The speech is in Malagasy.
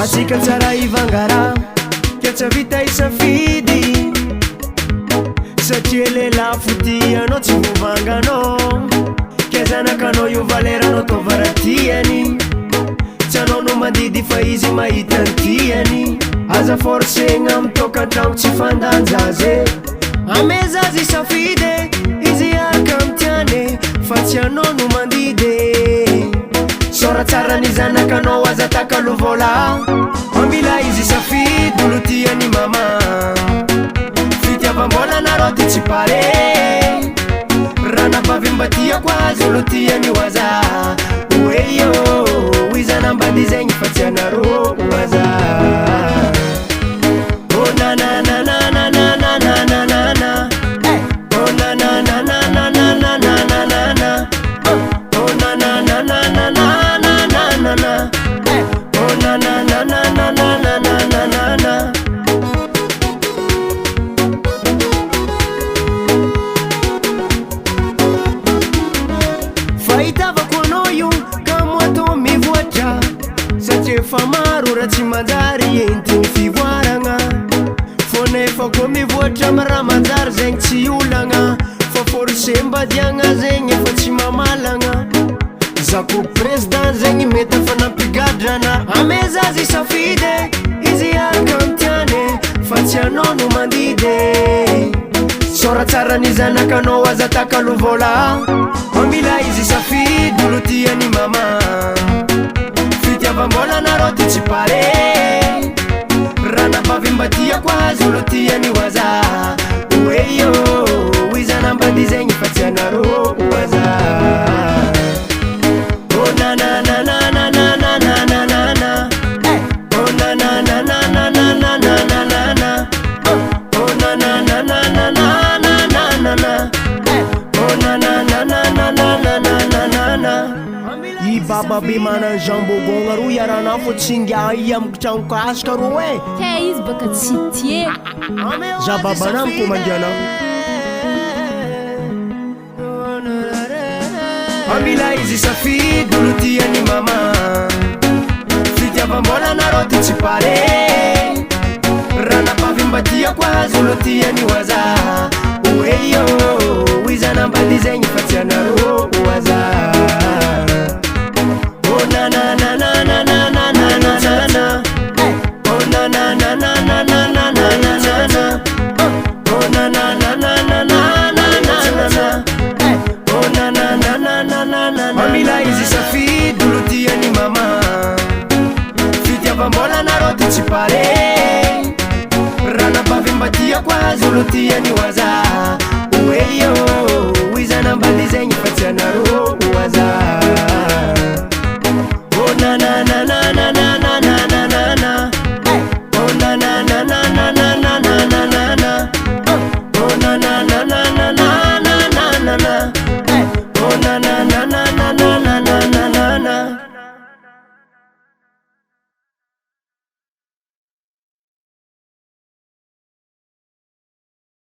Asika tsara ivangara kiatsa vita isafidy satria lela fotianao tsy vovanganao kiazanakanao io valeranao tovaratiany tsy anao no mandidy fa izy mahita ny tiany aza forcegna amitokantragno tsy fandanjazy amezazy safidy izy araka amtiany fa tsy anao no mandidy sora tsara ny zanakanao aza takalovola ambila izy safidy olo tiany mama fitiavambola nareo ty tsy pare raha napavim-batiako azy olo tiany oaza oeyo izanambady zegny fa tsy anareo oaza oh nananananananananana oh nanananananananana oh nananananananana oh nananananananana fahitavako anao io ka moto mivoatra satria efa maro raha tsy manjary entiny fivoaragna fô nefa koa mivoatra maraha manjary zegny tsy olagna fa forcé mbadiagna zegny efa tsy mamalagna zako président zegny mety fa nampigadrana amezazy safidy izy araka amtiany fa tsy anao no mandidy sora tsara ny zanakanao aza takalovola ambila izy safidy olo tiany mama fitiavambola nareo ty tsy pare raha napavim-batiako azy olo tiany oaza oeyo izanambady zegny fa tsy anareo oaza oh nanananananananana oh nananananananana oh nananananananana oh nananananananana i baba be mana jambogogna ro iarana fô tsinga i amiko tragno kasika ro e ke izy baka tsy tie za babana mikomandriana ambila izy safidy olo tiany mama fitiavambola nareo ty tsy pare raha napavim-batiako azy olo tiany oaza oeyo izanambady zegny fa tsy anareo oaza oh nanananananananana oh nananananananana oh nananananananana oh nanananananana ambila izy safidy olo tiany mama fitiavambola nareo ty tsy pare raha napavim-batiako azy olo tiany oaza oeyo